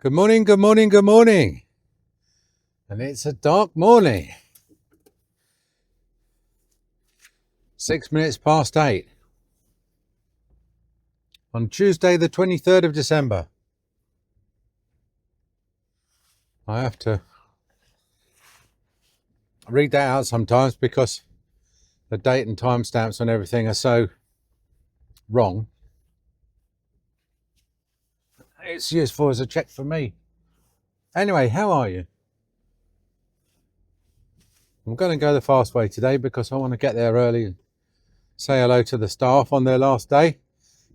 Good morning, good morning, good morning. And it's a dark morning. 6 minutes past 8. On Tuesday, the 23rd of December. I have to read that out sometimes because the date and timestamps on everything are so wrong. It's useful as a check for me. Anyway, how are you? I'm going to go the fast way today because I want to get there early and say hello to the staff on their last day.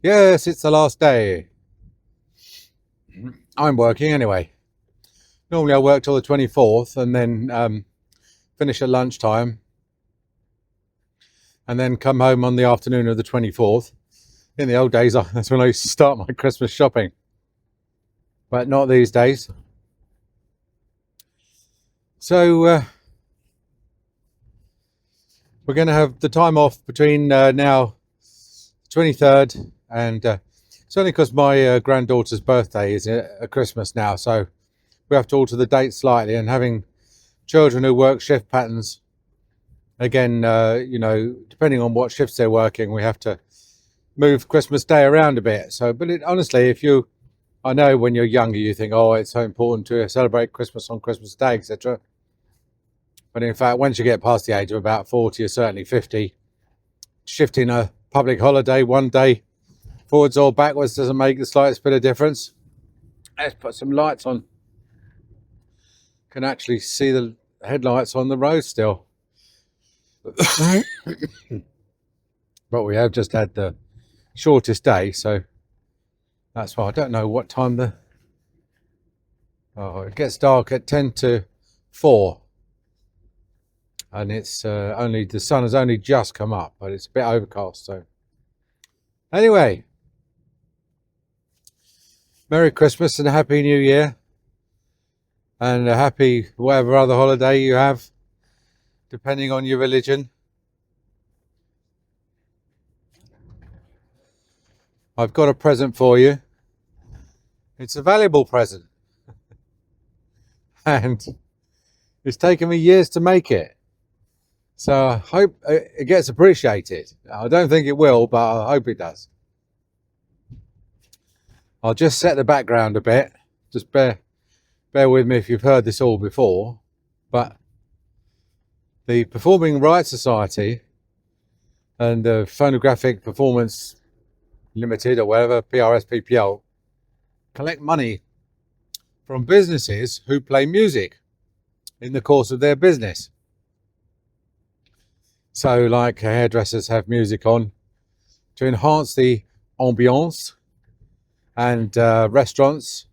Yes, it's the last day. I'm working anyway. Normally I work till the 24th and then finish at lunchtime and then come home on the afternoon of the 24th. In the old days, that's when I used to start my Christmas shopping. But not these days. So we're going to have the time off between now 23rd and it's only because my granddaughter's birthday is at Christmas now, so we have to alter the date slightly. And having children who work shift patterns, again, depending on what shifts they're working, we have to move Christmas Day around a bit. So, but honestly, I know when you're younger, you think, oh, it's so important to celebrate Christmas on Christmas Day, etc. But in fact, once you get past the age of about 40 or certainly 50, shifting a public holiday one day forwards or backwards doesn't make the slightest bit of difference. Let's put some lights on. Can actually see the headlights on the road still. But we have just had the shortest day, so that's why I don't know what time it gets dark at 10 to 4. And it's the sun has only just come up, but it's a bit overcast. So anyway, Merry Christmas and a Happy New Year, and a happy whatever other holiday you have, depending on your religion. I've got a present for you. It's a valuable present, and it's taken me years to make it. So I hope it gets appreciated. I don't think it will, but I hope it does. I'll just set the background a bit. Just bear with me if you've heard this all before. But the Performing Rights Society and the Phonographic Performance Limited, or whatever, PRSPPL, collect money from businesses who play music in the course of their business. So like hairdressers have music on to enhance the ambiance, and restaurants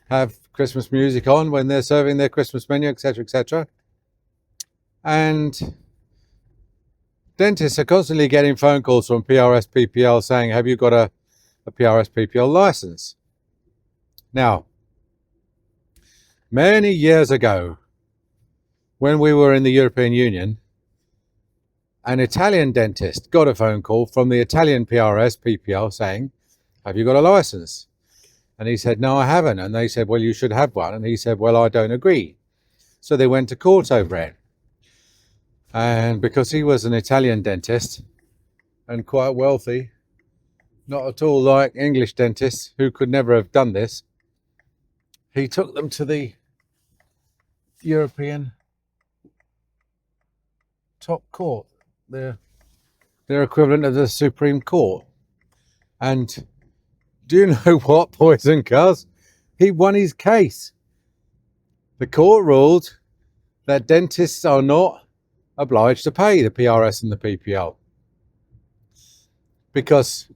have Christmas music on when they're serving their Christmas menu, etc., etc. And dentists are constantly getting phone calls from PRSPPL saying, have you got a PRSPPL license? Now, many years ago, when we were in the European Union, an Italian dentist got a phone call from the Italian PRSPPL saying, have you got a license? And he said, no, I haven't. And they said, well, you should have one. And he said, well, I don't agree. So they went to court over it. And because he was an Italian dentist and quite wealthy, not at all like English dentists who could never have done this, he took them to the European top court, their equivalent of the Supreme Court. And do you know what, boys and girls? He won his case. The court ruled that dentists are not obliged to pay the PRS and the PPL because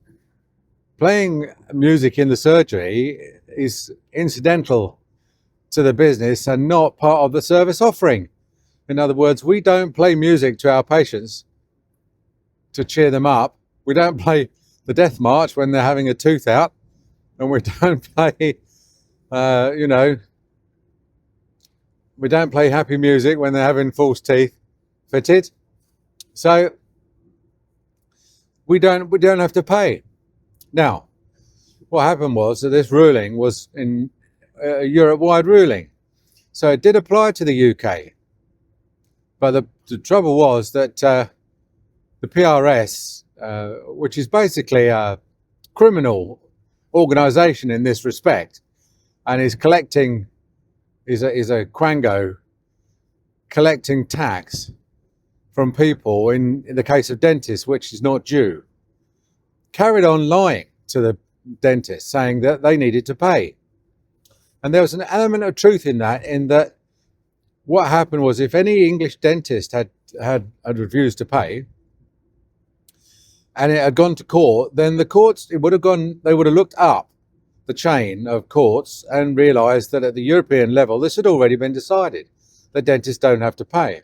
playing music in the surgery is incidental to the business and not part of the service offering. In other words, we don't play music to our patients to cheer them up. We don't play the death march when they're having a tooth out, and we don't play, we don't play happy music when they're having false teeth fitted. So we don't have to pay. Now, what happened was that this ruling was Europe-wide ruling. So it did apply to the UK. But the trouble was that the PRS, which is basically a criminal organisation in this respect, and is a quango collecting tax from people in the case of dentists, which is not due, carried on lying to the dentists, saying that they needed to pay. And there was an element of truth in that what happened was, if any English dentist had refused to pay and it had gone to court, then the courts, they would have looked up the chain of courts and realised that at the European level this had already been decided, that dentists don't have to pay.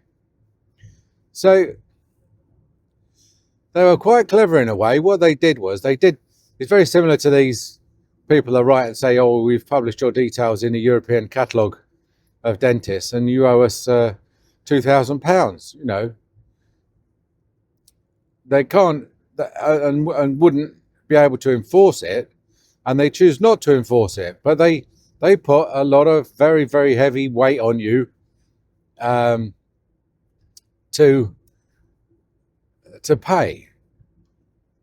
So they were quite clever in a way. What they did was, it's very similar to these people that write and say, oh, we've published your details in the European catalogue of dentists and you owe us £2,000. You know, they can't and wouldn't be able to enforce it, and they choose not to enforce it, but they put a lot of very, very heavy weight on you to pay,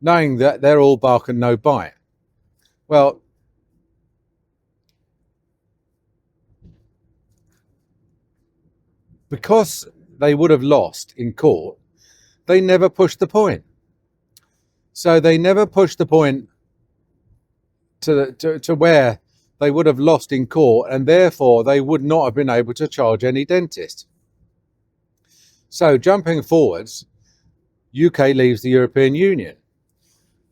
knowing that they're all bark and no bite. Well, because they would have lost in court, they never pushed the point. So they never pushed the point to where they would have lost in court, and therefore they would not have been able to charge any dentist. So jumping forwards, UK leaves the European Union,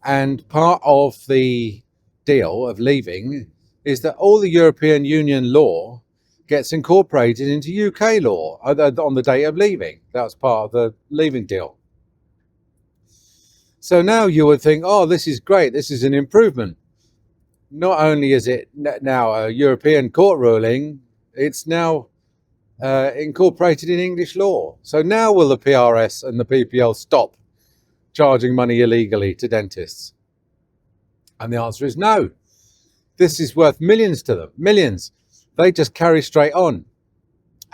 and part of the deal of leaving is that all the European Union law gets incorporated into UK law on the date of leaving. That was part of the leaving deal. So now you would think, oh, this is great, this is an improvement. Not only is it now a European court ruling, it's now incorporated in English law. So now will the PRS and the PPL stop charging money illegally to dentists? And the answer is no. This is worth millions to them, millions. They just carry straight on.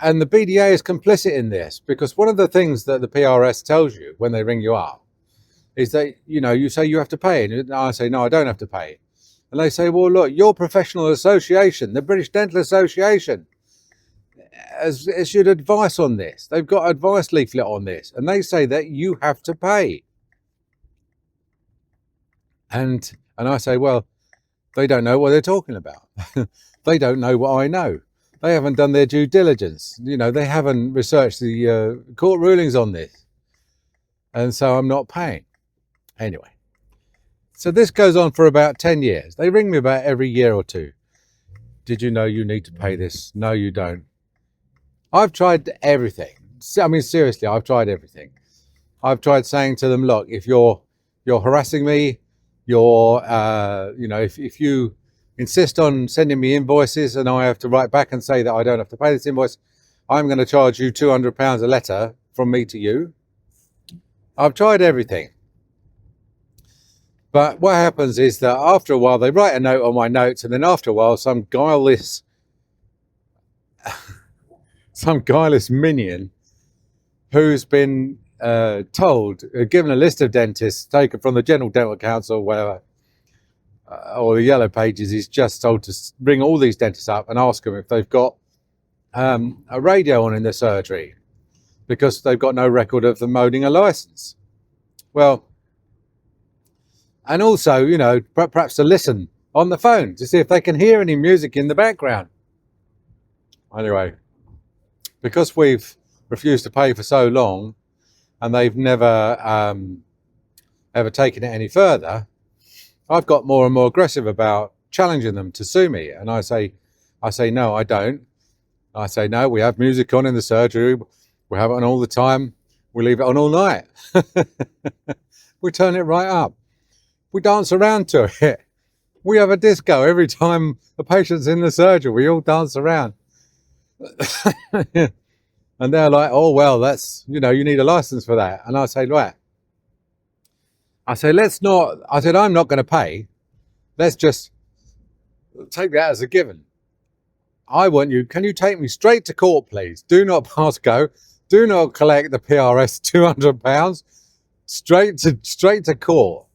And the BDA is complicit in this, because one of the things that the PRS tells you when they ring you up is that, you know, you say you have to pay, and I say, no, I don't have to pay. And they say, well, look, your professional association, the British Dental Association, has issued advice on this. They've got advice leaflet on this, and they say that you have to pay. And I say, well, they don't know what they're talking about. They don't know what I know. They haven't done their due diligence. You know, they haven't researched the court rulings on this. And so I'm not paying. Anyway, so this goes on for about 10 years. They ring me about every year or two. Did you know you need to pay this? No, you don't. I've tried everything. I mean, seriously, I've tried everything. I've tried saying to them, look, if you're harassing me, if you insist on sending me invoices and I have to write back and say that I don't have to pay this invoice, I'm going to charge you £200 a letter from me to you. I've tried everything. But what happens is that after a while, they write a note on my notes, and then after a while, some guileless minion who's been given a list of dentists taken from the General Dental Council, whatever, or the Yellow Pages, is just told to ring all these dentists up and ask them if they've got a radio on in the surgery, because they've got no record of them owning a license. Well, and also, you know, perhaps to listen on the phone to see if they can hear any music in the background. Anyway, because we've refused to pay for so long and they've never ever taken it any further, I've got more and more aggressive about challenging them to sue me. And I say, no, I don't. I say, no, we have music on in the surgery. We have it on all the time. We leave it on all night. We turn it right up. We dance around to it. We have a disco every time a patient's in the surgery. We all dance around. And they're like, oh, well, that's, you know, you need a license for that. And I say, right. I say, I'm not going to pay. Let's just take that as a given. I want you, can you take me straight to court, please? Do not pass go. Do not collect the PRS £200. Straight to court.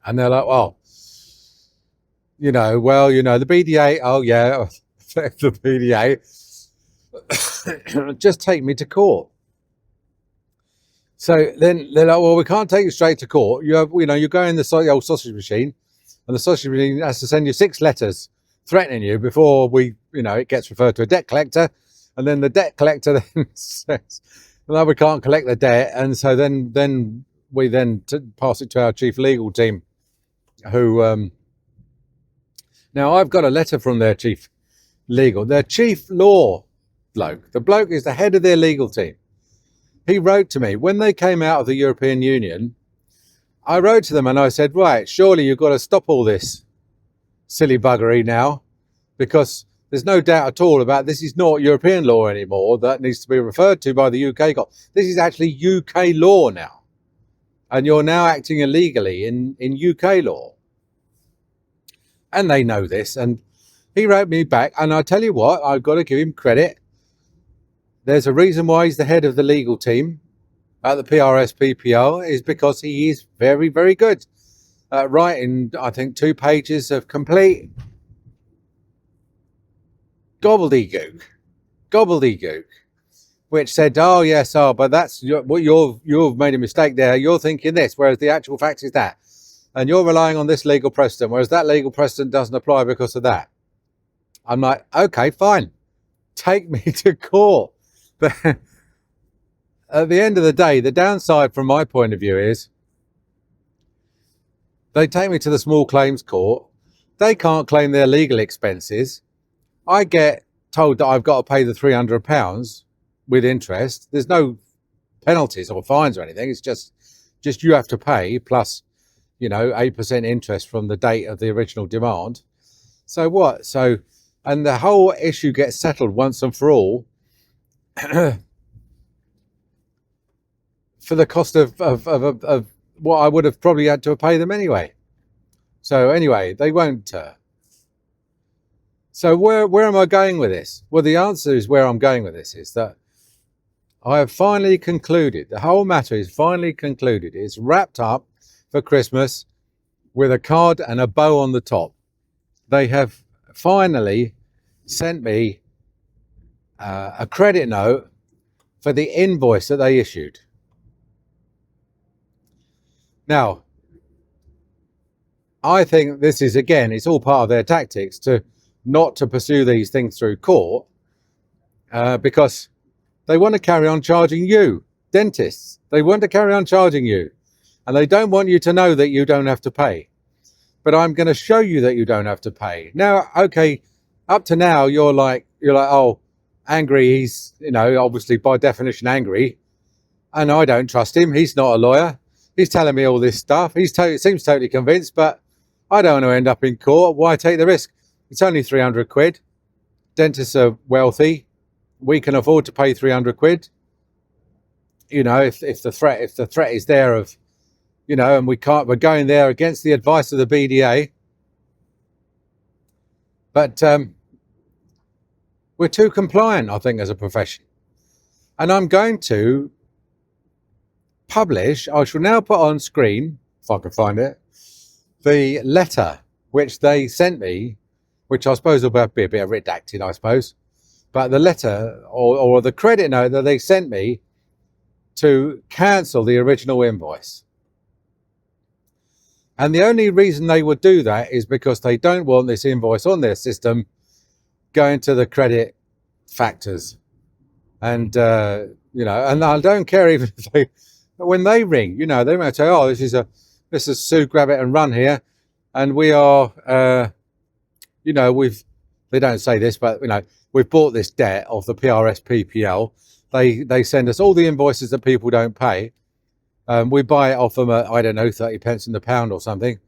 And they're like, well, the BDA, oh yeah, the BDA, just take me to court. So then they're like, well, we can't take you straight to court. You go in the old sausage machine, and the sausage machine has to send you 6 letters threatening you before it gets referred to a debt collector. And then the debt collector then says, no, we can't collect the debt. And so then we pass it to our chief legal team, who, now I've got a letter from their chief law bloke. The bloke is the head of their legal team. He wrote to me when they came out of the European Union. I wrote to them and I said, right, surely you've got to stop all this silly buggery now, because there's no doubt at all about this is not European law anymore that needs to be referred to by the UK court. This is actually UK law now. And you're now acting illegally in UK law. And they know this. And he wrote me back, and I tell you what, I've got to give him credit. There's a reason why he's the head of the legal team at the PRS PPL, is because he is very, very good at writing, I think, 2 pages of complete gobbledygook, which said, oh yes, but that's you've made a mistake there. You're thinking this, whereas the actual fact is that, and you're relying on this legal precedent, whereas that legal precedent doesn't apply because of that. I'm like, okay, fine, take me to court. But at the end of the day, the downside from my point of view is they take me to the small claims court. They can't claim their legal expenses. I get told that I've got to pay the £300 with interest. There's no penalties or fines or anything. It's just you have to pay plus, 8% interest from the date of the original demand. So what? And the whole issue gets settled once and for all for the cost of what I would have probably had to pay them anyway. So anyway, they won't. So where am I going with this? Well, the answer is where I'm going with this is that I have finally concluded. The whole matter is finally concluded. It's wrapped up for Christmas with a card and a bow on the top. They have finally sent me a credit note for the invoice that they issued. Now, I think this is, again, it's all part of their tactics not to pursue these things through court, because they want to carry on charging you, dentists. They want to carry on charging you, and they don't want you to know that you don't have to pay. But I'm going to show you that you don't have to pay. Now, okay, up to now, you're like, oh, angry. He's, obviously by definition angry, and I don't trust him. He's not a lawyer. He's telling me all this stuff. He seems totally convinced, but I don't want to end up in court. Why take the risk? It's only 300 quid. Dentists are wealthy. We can afford to pay 300 quid. If the threat is there of, and we're going there against the advice of the BDA. But we're too compliant, I think, as a profession. And I'm going to publish, I shall now put on screen, if I can find it, the letter which they sent me, which I suppose will be a bit redacted, I suppose. But the letter or the credit note that they sent me to cancel the original invoice. And the only reason they would do that is because they don't want this invoice on their system going to the credit factors. And, and I don't care even if when they ring, they might say, oh, this is Sue Grab It and Run here. And we are, they don't say this, but, we've bought this debt of the PRS PPL. They send us all the invoices that people don't pay. We buy it off them at, 30 pence in the pound or something.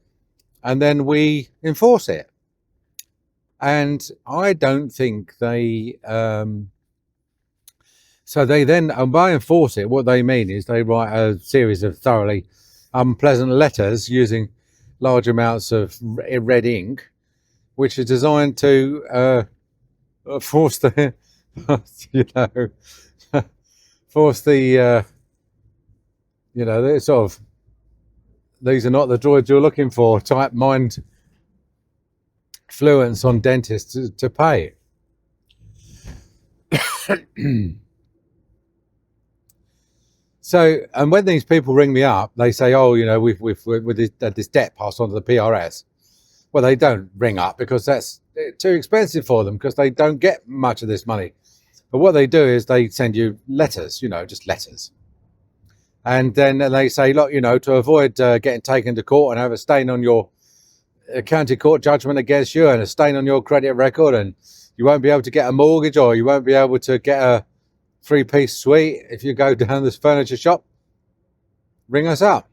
And then we enforce it. And I don't think they, so they then, and by enforce it, what they mean is they write a series of thoroughly unpleasant letters using large amounts of red ink, which is designed to force the, you know, force the, the sort of, these are not the droids you're looking for type mind fluence on dentists to pay. So, and when these people ring me up, they say, "Oh, we've had this debt passed on to the PRS." Well, they don't ring up because that's too expensive for them because they don't get much of this money. But what they do is they send you letters, just letters, and then they say, "Look, to avoid getting taken to court and have a stain on your county court judgment against you and a stain on your credit record, and you won't be able to get a mortgage or you won't be able to get a 3-piece suite if you go down this furniture shop, ring us up."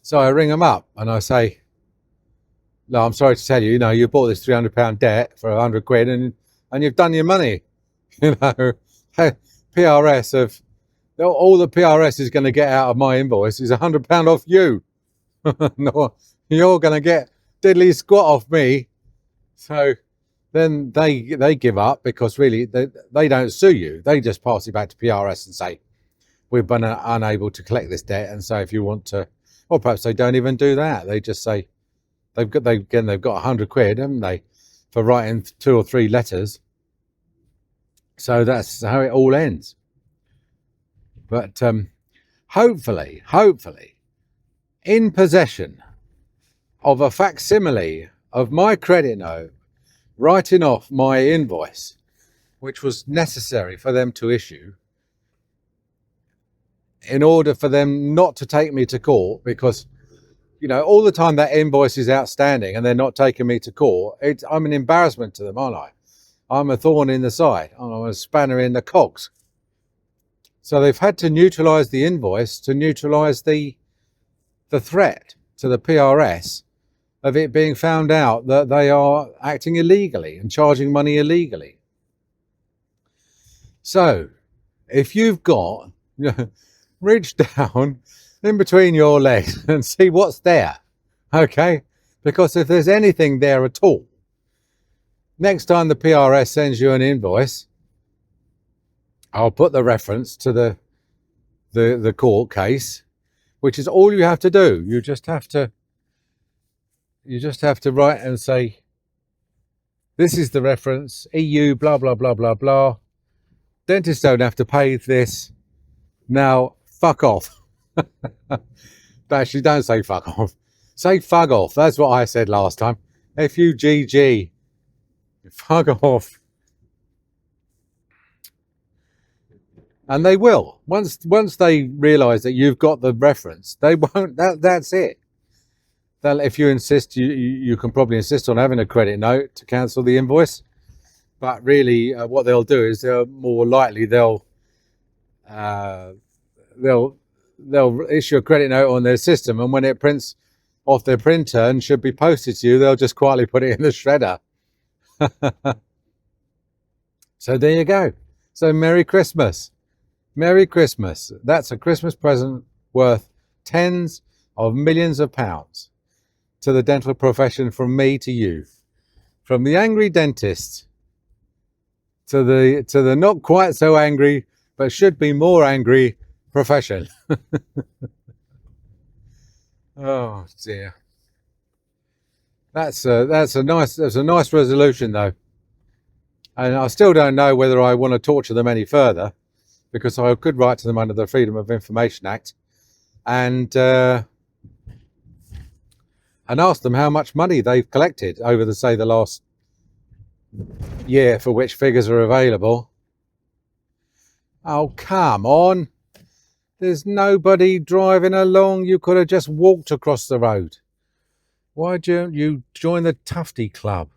So I ring them up and I say, "No, I'm sorry to tell you, you bought this £300 debt for 100 quid and you've done your money." PRS all the PRS is going to get out of my invoice is £100 off you. No, you're going to get diddly squat off me. So then they give up because really they don't sue you. They just pass it back to PRS and say, "We've been unable to collect this debt, and so if you want to," or perhaps they don't even do that. They just say they've got 100 quid, haven't they, for writing 2 or 3 letters. So that's how it all ends. But hopefully, in possession of a facsimile of my credit note, writing off my invoice, which was necessary for them to issue in order for them not to take me to court, because all the time that invoice is outstanding and they're not taking me to court, I'm an embarrassment to them, aren't I? I'm a thorn in the side. I'm a spanner in the cogs. So they've had to neutralise the invoice to neutralise the threat to the PRS of it being found out that they are acting illegally and charging money illegally. So if you've got, reach down in between your legs and see what's there, okay? Because if there's anything there at all, next time the PRS sends you an invoice, I'll put the reference to the court case, which is all you have to do. You just have to write and say, "This is the reference, EU, blah, blah, blah, blah, blah. Dentists don't have to pay this. Now, fuck off." Actually, don't say fuck off. Say fuck off. That's what I said last time. F-U-G-G. Fuck off. And they will. Once they realise that you've got the reference, they won't. That's it. If you insist, you can probably insist on having a credit note to cancel the invoice. But really, what they'll do is they'll issue a credit note on their system, and when it prints off their printer and should be posted to you, they'll just quietly put it in the shredder. So there you go. So Merry Christmas. Merry Christmas. That's a Christmas present worth tens of millions of pounds to the dental profession from me to you. From the angry dentist to the not quite so angry but should be more angry profession. Oh dear. That's a nice resolution though. And I still don't know whether I want to torture them any further, because I could write to them under the Freedom of Information Act and ask them how much money they've collected over the last year for which figures are available. Oh, come on. There's nobody driving along. You could have just walked across the road. Why don't you join the Tufty Club?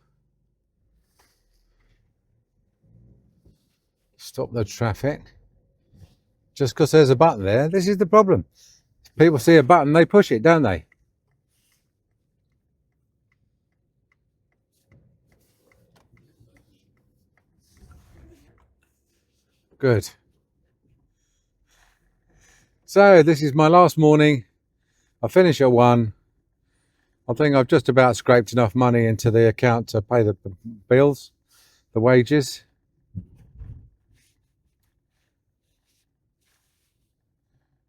Stop the traffic. Just because there's a button there. This is the problem. People see a button, they push it, don't they? Good. So this is my last morning. I finish at 1. I think I've just about scraped enough money into the account to pay the bills. the wages.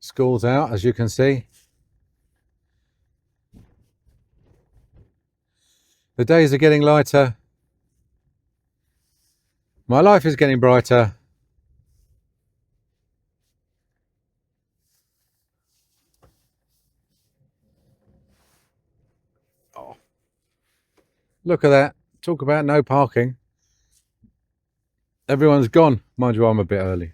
School's out, as you can see. The days are getting lighter. My life is getting brighter. Oh, look at that. Talk about no parking. Everyone's gone. Mind you, I'm a bit early.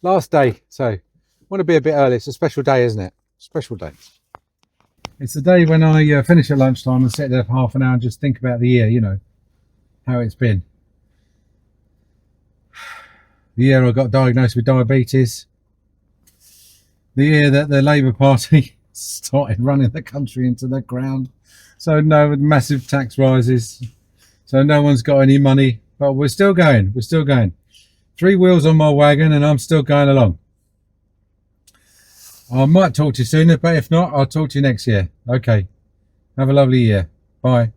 Last day. So, want to be a bit early. It's a special day, isn't it? Special day. It's the day when I finish at lunchtime and sit there for half an hour and just think about the year, you know, how it's been. The year I got diagnosed with diabetes. The year that the Labour Party started running the country into the ground. So no massive tax rises. So no one's got any money. But we're still going. We're still going. 3 wheels on my wagon and I'm still going along. I might talk to you sooner, but if not, I'll talk to you next year. Okay. Have a lovely year. Bye.